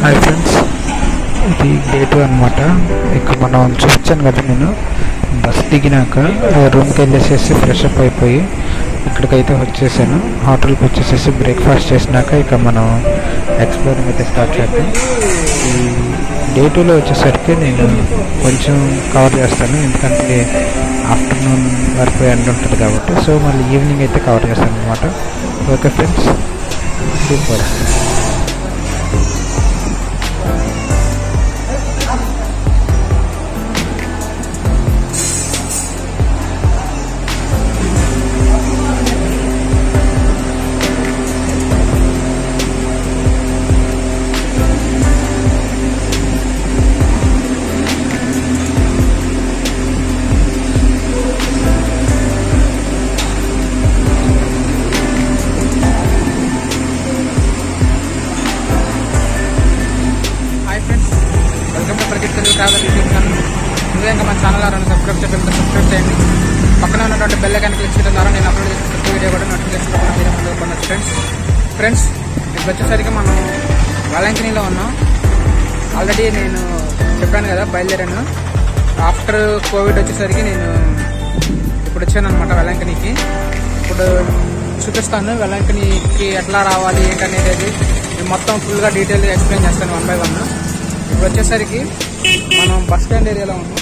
Hi friends, ఇది day 2 అనమాట. ఇక మనం చూపించాను కదా, నేను బస్ దిగినాక రూమ్కి వెళ్ళేసేసి ఫ్రెష్ అప్ అయిపోయి ఇక్కడికైతే వచ్చేసాను. హోటల్కి వచ్చేసేసి బ్రేక్ఫాస్ట్ చేసినాక ఇక మనం ఎక్స్ప్లోరింగ్ అయితే స్టార్ట్ చేద్దాం. ఈ డే 2లో వచ్చేసరికి నేను కొంచెం కవర్ చేస్తాను, ఎందుకంటే ఆఫ్టర్నూన్ వరకు ఎండ్ ఉంటుంది కాబట్టి. సో మళ్ళీ ఈవినింగ్ అయితే కవర్ చేస్తాను అనమాట. Okay friends, super. ఇంకా మన ఛానల్ సబ్స్క్రైబ్ చేయండి. పక్కన ఉన్నటువంటి బెల్ ఐకాన్ క్లిక్ చేయడం ద్వారా నేను అప్లోడ్ చేసిన ప్రతి వీడియో కూడా నోటిఫికేషన్ మీరు ముందు పొందొచ్చు. ఫ్రెండ్స్ ఇప్పుడు వచ్చేసరికి మనం వాలంకనీలో ఉన్నాం. ఆల్రెడీ నేను చెప్పాను కదా, బయలుదేరాను. ఆఫ్టర్ కోవిడ్ వచ్చేసరికి నేను ఇప్పుడు వచ్చాను అనమాట వెలంకనీకి. ఇప్పుడు చూపిస్తాను వెలంకనీకి ఎట్లా రావాలి ఏంటనేది మొత్తం ఫుల్గా డీటెయిల్గా ఎక్స్ప్లెయిన్ చేస్తాను 1 by 1. ఇప్పుడు వచ్చేసరికి మనం బస్ స్టాండ్ ఏరియాలో ఉన్నాం.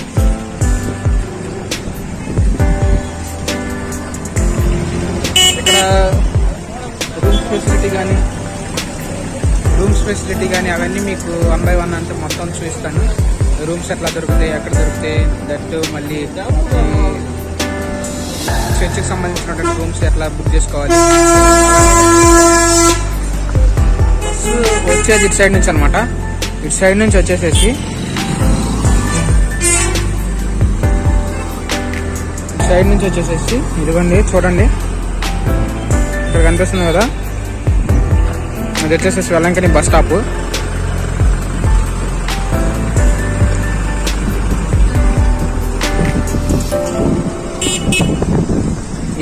ఇక్కడ రూమ్స్ ఫెసిలిటీ కానీ అవన్నీ మీకు 1 by 1 అంటే మొత్తం చూపిస్తాను. రూమ్స్ ఎట్లా దొరుకుతాయి, ఎక్కడ దొరుకుతాయి, దట్టు మళ్ళీ చర్చికి సంబంధించినటువంటి రూమ్స్ ఎట్లా బుక్ చేసుకోవాలి. వచ్చేది ఇటు సైడ్ నుంచి అనమాట. ఇటు సైడ్ నుంచి వచ్చేసేసి ఇదిగోండి చూడండి, ఇక్కడ కనిపిస్తుంది కదా, అది వచ్చేసేసి వెల్లంకని బస్ స్టాప్.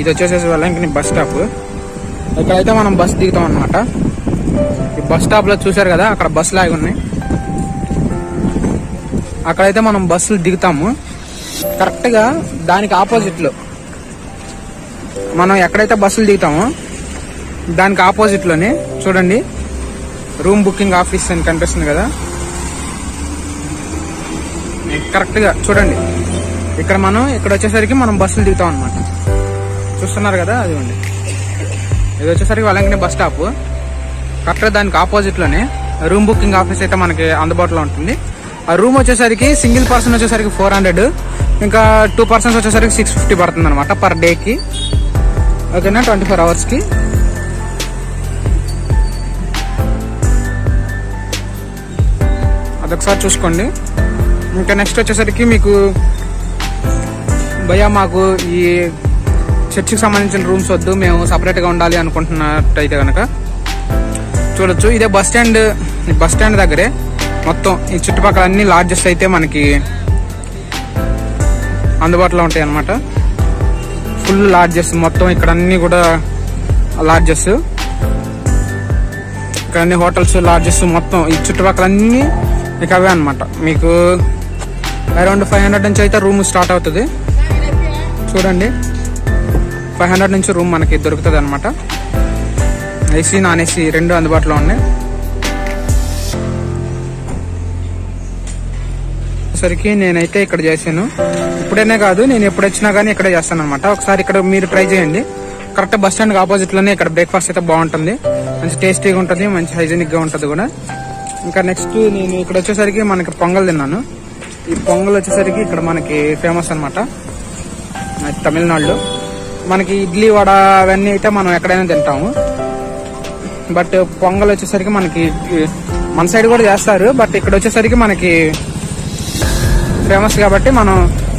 ఇది వచ్చేసేసి వెల్లంకని బస్ స్టాప్. ఇక్కడైతే మనం బస్ దిగుతాం అనమాట. ఈ బస్ స్టాప్ లో చూసారు కదా, అక్కడ బస్సులు ఆగి ఉన్నాయి. అక్కడైతే మనం బస్సులు దిగుతాము. కరెక్ట్ గా దానికి ఆపోజిట్ లో మనం ఎక్కడైతే బస్సులు దిగుతామో దానికి ఆపోజిట్ లోనే చూడండి రూమ్ బుకింగ్ ఆఫీస్ అని కనిపిస్తుంది కదా. కరెక్ట్ గా చూడండి, ఇక్కడ వచ్చేసరికి మనం బస్సులు దిగుతాం అనమాట. చూస్తున్నారు కదా, అది ఉంది. ఇది వచ్చేసరికి వెల్లంకని బస్ స్టాప్. కరెక్ట్ దానికి ఆపోజిట్ లోనే రూమ్ బుకింగ్ ఆఫీస్ అయితే మనకి అందుబాటులో ఉంటుంది. ఆ రూమ్ వచ్చేసరికి సింగిల్ పర్సన్ వచ్చేసరికి 400, ఇంకా 2 persons వచ్చేసరికి 650 పడుతుంది అనమాట పర్ డేకి. ఓకేనా, 24 hours కి. అదొకసారి చూసుకోండి. ఇంకా నెక్స్ట్ వచ్చేసరికి మీకు భయ్యా మాకు ఈ చర్చికి సంబంధించిన రూమ్స్ వద్దు, మేము సపరేట్ గా ఉండాలి అనుకుంటున్నట్టయితే కనుక చూడొచ్చు. ఇదే బస్ స్టాండ్ దగ్గరే మొత్తం ఈ చుట్టుపక్కల అన్ని లాడ్జెస్ అయితే మనకి అందుబాటులో ఉంటాయి అన్నమాట. ఫుల్ లాడ్జెస్ మొత్తం ఇక్కడ అన్ని కూడా లాడ్జెస్, ఇక్కడ అన్ని హోటల్స్, లాడ్జెస్ మొత్తం ఈ చుట్టుపక్కల అన్ని ఇక అవే అనమాట. మీకు అరౌండ్ 500 నుంచి అయితే రూమ్ స్టార్ట్ అవుతుంది. చూడండి, 500 నుంచి రూమ్ మనకి దొరుకుతుంది అనమాట. ఏసీ, నాన్ ఏసీ 2 అందుబాటులో ఉన్నాయి. సరికి నేనైతే ఇక్కడ చేశాను. ఇప్పుడైనా కాదు, నేను ఎప్పుడు వచ్చినా కానీ ఇక్కడే చేస్తాను అనమాట. ఒకసారి ఇక్కడ మీరు ట్రై చేయండి. కరెక్ట్ బస్ స్టాండ్ ఆపోజిట్ లోనే ఇక్కడ బ్రేక్ఫాస్ట్ అయితే బాగుంటుంది, మంచి టేస్టీగా ఉంటుంది, మంచి హైజీనిక్ గా ఉంటుంది కూడా. ఇంకా నెక్స్ట్ నేను ఇక్కడ వచ్చేసరికి మనకి పొంగల్ తిన్నాను. ఈ పొంగల్ వచ్చేసరికి ఇక్కడ మనకి ఫేమస్ అనమాట తమిళనాడులో. మనకి ఇడ్లీ, వడ అవన్నీ అయితే మనం ఎక్కడైనా తింటాము. బట్ పొంగల్ వచ్చేసరికి మనకి మన సైడ్ కూడా చేస్తారు, బట్ ఇక్కడ వచ్చేసరికి మనకి ఫేమస్ కాబట్టి మనం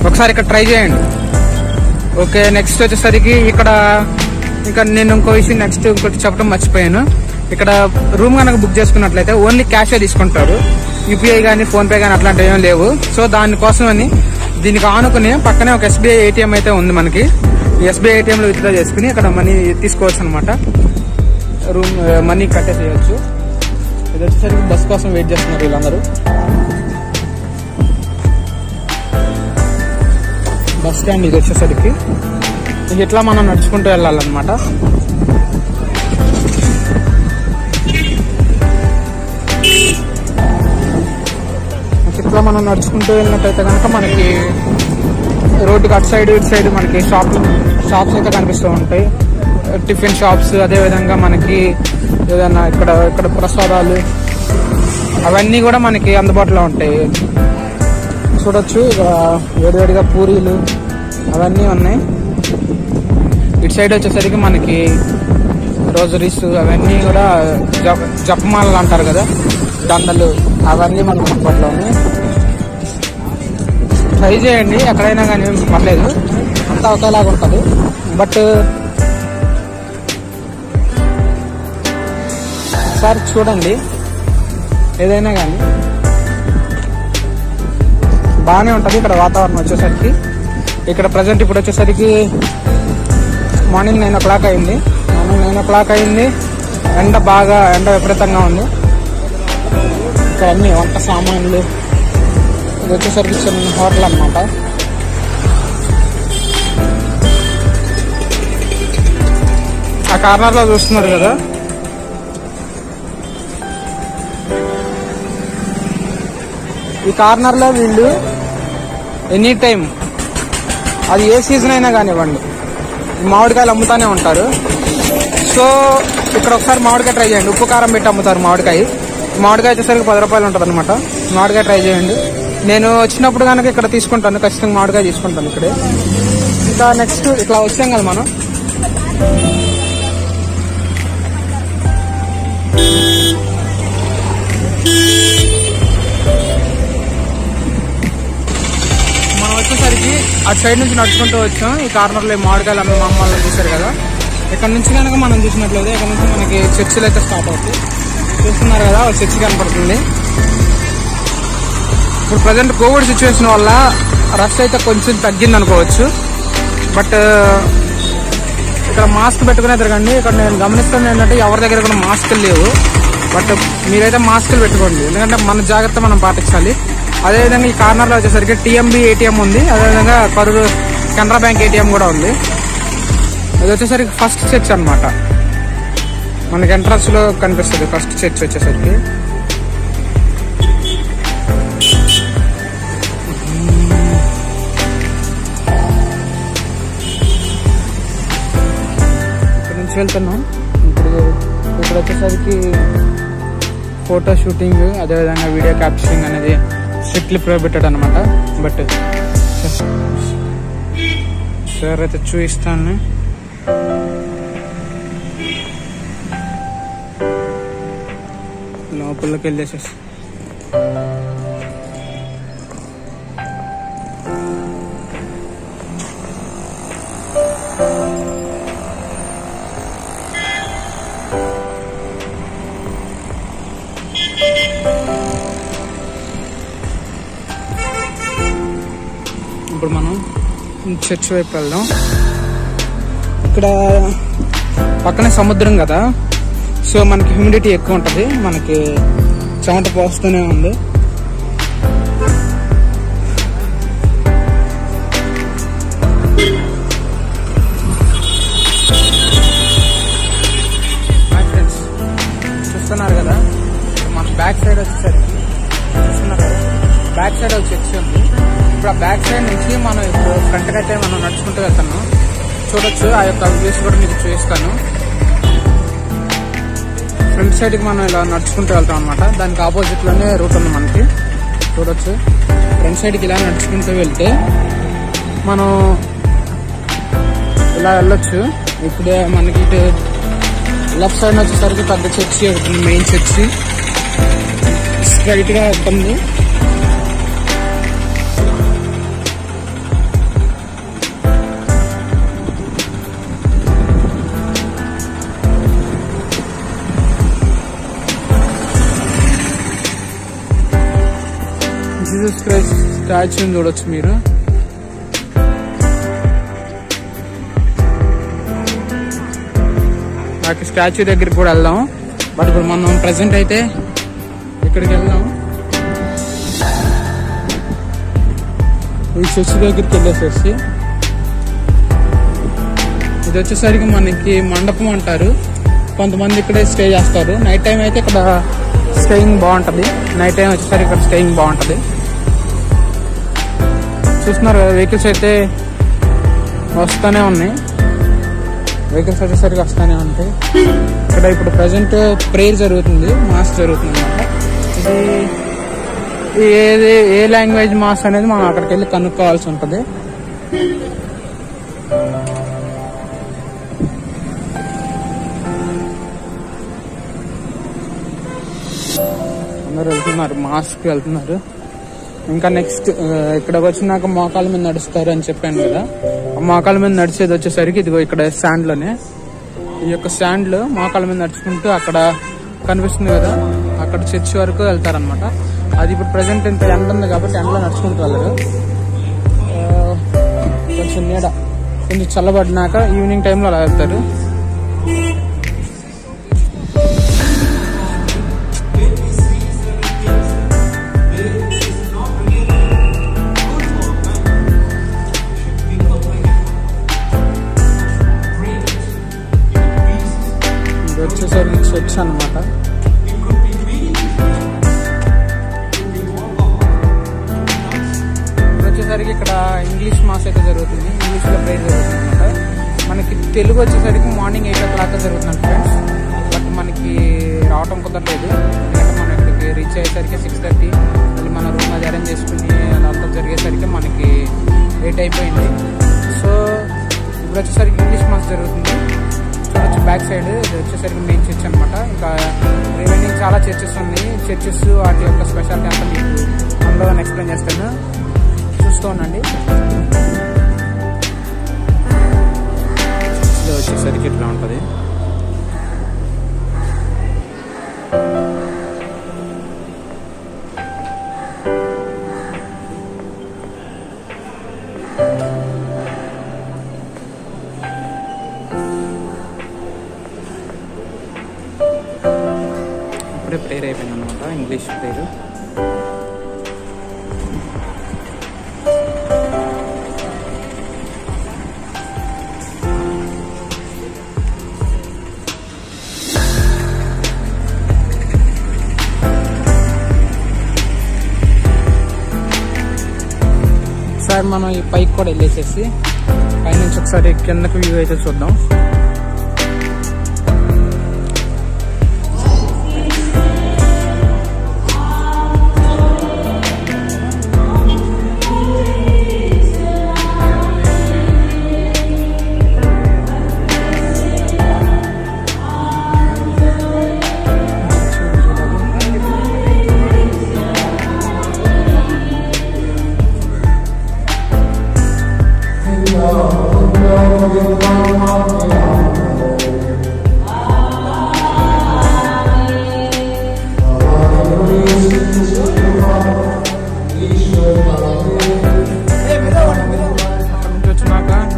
ఒకసారి ఇక్కడ ట్రై చేయండి. ఓకే, నెక్స్ట్ వచ్చేసరికి ఇక్కడ ఇంకా నేను ఇంకో విషయం ఇంకోటి చెప్పడం మర్చిపోయాను. ఇక్కడ రూమ్ కనుక బుక్ చేసుకున్నట్లయితే ఓన్లీ క్యాషే తీసుకుంటారు. యూపీఐ కానీ, ఫోన్ పే కానీ అట్లాంటివి ఏం లేవు. సో దానికోసమని దీనికి ఆనుకుని పక్కనే ఒక SBI ATM అయితే ఉంది మనకి. SBI ATM లో విత్డ్రా చేసుకుని అక్కడ మనీ తీసుకోవచ్చు అనమాట. రూమ్ మనీ కట్టేసేయచ్చు. ఇది వచ్చేసరికి బస్ కోసం వెయిట్ చేస్తున్నారు వీళ్ళందరూ. బస్ స్టాండ్ ఇది వచ్చేసరికి. ఇట్లా మనం నడుచుకుంటూ వెళ్ళాలన్నమాట. ఇట్లా మనం నడుచుకుంటూ వెళ్ళినట్టయితే కనుక మనకి రోడ్డుకి అటు సైడ్ ఇటు సైడ్ మనకి షాప్స్ అయితే కనిపిస్తూ ఉంటాయి. టిఫిన్ షాప్స్, అదేవిధంగా మనకి ఏదైనా ఇక్కడ ప్రసాదాలు అవన్నీ కూడా మనకి అందుబాటులో ఉంటాయి. చూడొచ్చు వేడివేడిగా పూరీలు అవన్నీ ఉన్నాయి. ఇటు సైడ్ వచ్చేసరికి మనకి రోజరీస్ అవన్నీ కూడా జపమాలలు అంటారు కదా, దండలు, అవన్నీ మనకు అందుబాటులో ఉన్నాయి. ట్రై చేయండి, ఎక్కడైనా కానీ పర్లేదు, అంతా ఒకేలాగా ఉంటుంది. బట్ ఒకసారి చూడండి, ఏదైనా కానీ బాగానే ఉంటుంది. ఇక్కడ వాతావరణం వచ్చేసరికి ఇక్కడ ప్రజెంట్ ఇప్పుడు వచ్చేసరికి మార్నింగ్ 9 o'clock అయింది. ఎండ విపరీతంగా ఉంది. ఇక్కడ అన్ని వంట సామాన్లు, ఇది వచ్చేసరికి చిన్న హోటల్ అన్నమాట. ఆ కార్నర్ లో చూస్తున్నారు కదా, ఈ కార్నర్ లో వీళ్ళు ఎనీ టైం, అది ఏ సీజన్ అయినా కానివ్వండి, మామిడికాయలు అమ్ముతానే ఉంటారు. సో ఇక్కడ ఒకసారి మామిడికాయ ట్రై చేయండి. ఉప్పు కారం పెట్టి అమ్ముతారు మామిడికాయ వచ్చేసరికి 10 రూపాయలు ఉంటుంది అనమాట. మామిడికాయ ట్రై చేయండి. నేను వచ్చినప్పుడు కనుక ఇక్కడ తీసుకుంటాను, ఖచ్చితంగా మామిడికాయ తీసుకుంటాను ఇక్కడే. ఇంకా నెక్స్ట్ ఇట్లా వచ్చాం కదా మనం, వచ్చేసరికి అటు సైడ్ నుంచి నడుచుకుంటూ వచ్చాం. ఈ కార్నర్ లో మామిడికాయలు అమ్మే మా అమ్మ చూసారు కదా. ఇక్కడ నుంచి కనుక మనం చూసినట్లయితే ఇక్కడ నుంచి మనకి చర్చిలు అయితే స్టార్ట్ అవుతాయి. చూస్తున్నారు కదా, చర్చి కనపడుతుంది. ఇప్పుడు ప్రజెంట్ కోవిడ్ సిచ్యువేషన్ వల్ల రష్ అయితే కొంచెం తగ్గింది అనుకోవచ్చు. బట్ ఇక్కడ మాస్క్ పెట్టుకునే తిరగండి. ఇక్కడ నేను గమనిస్తాను ఏంటంటే ఎవరి దగ్గర కూడా మాస్కులు లేవు. బట్ మీరైతే మాస్కులు పెట్టుకోండి, ఎందుకంటే మన జాగ్రత్త మనం పాటించాలి. అదేవిధంగా ఈ కార్నర్ లో వచ్చేసరికి TMB ATM ఉంది, అదేవిధంగా కరూరు కెనరా బ్యాంక్ ATM కూడా ఉంది. ఇది వచ్చేసరికి ఫస్ట్ చర్చ్ అనమాట, మనకి ఎంట్రన్స్ లో కనిపిస్తుంది ఫస్ట్ చర్చ్ వచ్చేసరికి. ఇక్కడ నుంచి వెళ్తున్నాం. ఇక్కడ వచ్చేసరికి ఫోటో షూటింగ్, అదేవిధంగా వీడియో క్యాప్చరింగ్ అనేది స్ట్రిక్ట్లీ ప్రొహిబిటెడ్ అనమాట. బట్ సార్ అయితే చూపిస్తాను. లోపలికి వెళ్ళేసేసి ఇప్పుడు మనం చర్చ్ వైపు వెళ్దాం. ఇక్కడ పక్కనే సముద్రం కదా, సో మనకి హ్యూమిడిటీ ఎక్కువ ఉంటుంది, మనకి చెమట పోస్తూనే ఉంది. మై ఫ్రెండ్స్ చూస్తున్నారు కదా, మన బ్యాక్ సైడ్ వచ్చేసరికి చూస్తున్నారు కదా, బ్యాక్ సైడ్ ఒక చర్చ్ ఉంది. ఇప్పుడు ఆ బ్యాక్ సైడ్ నుంచి మనం ఇప్పుడు ఫ్రంట్ కి అయితే మనం నడుచుకుంటూ వెళ్తాను. చూడొచ్చు, ఆ యొక్క వ్యూస్ కూడా మీకు చూపిస్తాను. ఫ్రంట్ సైడ్ కి మనం ఇలా నడుచుకుంటూ వెళ్తాం అనమాట. దానికి ఆపోజిట్ లోనే రూట్ ఉంది మనకి. చూడొచ్చు, ఫ్రంట్ సైడ్ కి ఇలా నడుచుకుంటూ వెళ్తే మనం ఇలా వెళ్ళొచ్చు. ఇప్పుడే మనకి ఇటు లెఫ్ట్ సైడ్ వచ్చేసరికి పెద్ద చర్చి ఉంటుంది, మెయిన్ చర్చి స్ట్రైట్ గా ఉంటుంది. జీసస్ క్రైస్ట్ స్టాచ్యూని చూడొచ్చు మీరు. నాకు స్టాచ్యూ దగ్గరికి కూడా వెళ్దాం. బట్ ఇప్పుడు మనం ప్రెసెంట్ అయితే ఇక్కడికి వెళ్దాం. ఈ చర్చ్ దగ్గరికి వెళ్ళేసేసి ఇది వచ్చేసరికి మనకి మండపం అంటారు. కొంతమంది ఇక్కడే స్టే చేస్తారు. నైట్ టైం అయితే ఇక్కడ స్టేయింగ్ బాగుంటది. నైట్ టైం వచ్చేసరికి ఇక్కడ స్టేయింగ్ బాగుంటది. చూస్తున్నారు కదా, వెహికల్స్ అయితే వస్తూనే ఉన్నాయి. వెహికల్స్ వచ్చేసరికి వస్తూనే ఉంటాయి. ఇక్కడ ఇప్పుడు ప్రజెంట్ ప్రేయర్ జరుగుతుంది, మాస్ జరుగుతుంది అన్నమాట. ఇది ఏ లాంగ్వేజ్ మాస్ అనేది మనం అక్కడికి వెళ్ళి కనుక్కోవాల్సి ఉంటుంది. అందరు వెళ్తున్నారు, మాస్కి వెళ్తున్నారు. ఇంకా నెక్స్ట్ ఇక్కడికి వచ్చినాక మోకాల మీద నడుస్తారు అని చెప్పాను కదా. ఆ మోకాల మీద నడిచేది వచ్చేసరికి ఇదిగో ఇక్కడ స్టాండ్ లోనే, ఈ యొక్క స్టాండ్ లో మోకాల మీద నడుచుకుంటూ అక్కడ కనిపిస్తుంది కదా, అక్కడ చర్చ్ వరకు వెళ్తారనమాట. అది ఇప్పుడు ప్రెసెంట్ ఇంత ఎండ ఉంది కాబట్టి ఎండలో నడుచుకుంటూ వెళ్ళరు. కొంచెం నీడ కొంచెం చల్లబడినాక ఈవినింగ్ టైంలో అలా వెళ్తారు. వచ్చేసరికి చర్చ్ అన్నమాట. వచ్చేసరికి ఇక్కడ ఇంగ్లీష్ మాస్ అయితే జరుగుతుంది, ఇంగ్లీష్ లో ప్రేయర్ జరుగుతుంది అనమాట. మనకి తెలుగు వచ్చేసరికి మార్నింగ్ 8 o'clock జరుగుతుంది ఫ్రెండ్స్. బట్ మనకి రావటం కుదరలేదు, ఎందుకంటే మనం ఇక్కడికి రీచ్ అయ్యేసరికి 6:30. మళ్ళీ మన రూమ్ అది అరేంజ్ చేసుకుని అదంతా జరిగేసరికి మనకి 8 అయిపోయింది. సో ఇప్పుడు వచ్చేసరికి ఇంగ్లీష్ మాస్ జరుగుతుంది. చూడొచ్చు బ్యాక్ సైడ్, ఇది వచ్చేసరికి మెయిన్ చర్చ్ అనమాట. ఇంకా రిమైనింగ్ చాలా చర్చెస్ ఉన్నాయి. చర్చెస్ వాటి యొక్క స్పెషాలిటీ అంతా మీకు అందులో ఎక్స్ప్లెయిన్ చేస్తాను, చూస్తూ ఉండండి. ఇది వచ్చేసరికి ఇట్లా ఉంటుంది. ఇప్పుడే ప్రేయర్ అయిపోయింది అనమాట, ఇంగ్లీష్ ప్రేయర్. ఒకసారి మనం ఈ పైకి కూడా వెళ్ళేసేసి పైనుంచి ఒకసారి కిందకి వ్యూ అయితే చూద్దాం.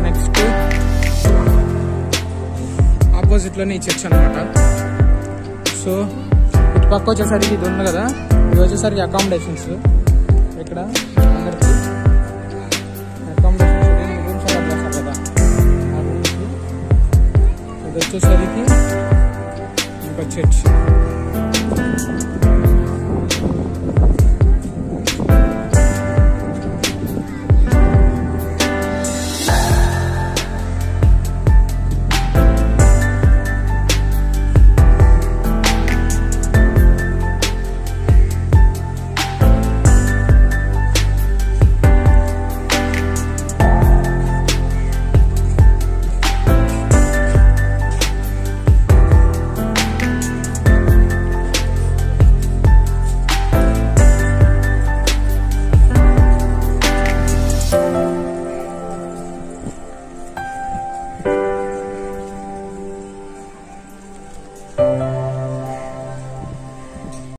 నెక్స్ట్ ఆపోజిట్ లోనే ఈ చర్చ్ అనమాట. సో ఇటు పక్క వచ్చేసరికి ఇది ఉంది కదా, ఇది వచ్చేసరికి అకామిడేషన్స్. ఇక్కడ అందరికి అకామిడేషన్స్ రూమ్స్ అలా చేస్తారు కదా, ఆ రూమ్స్. ఇది వచ్చేసరికి ఇంకా చర్చ్.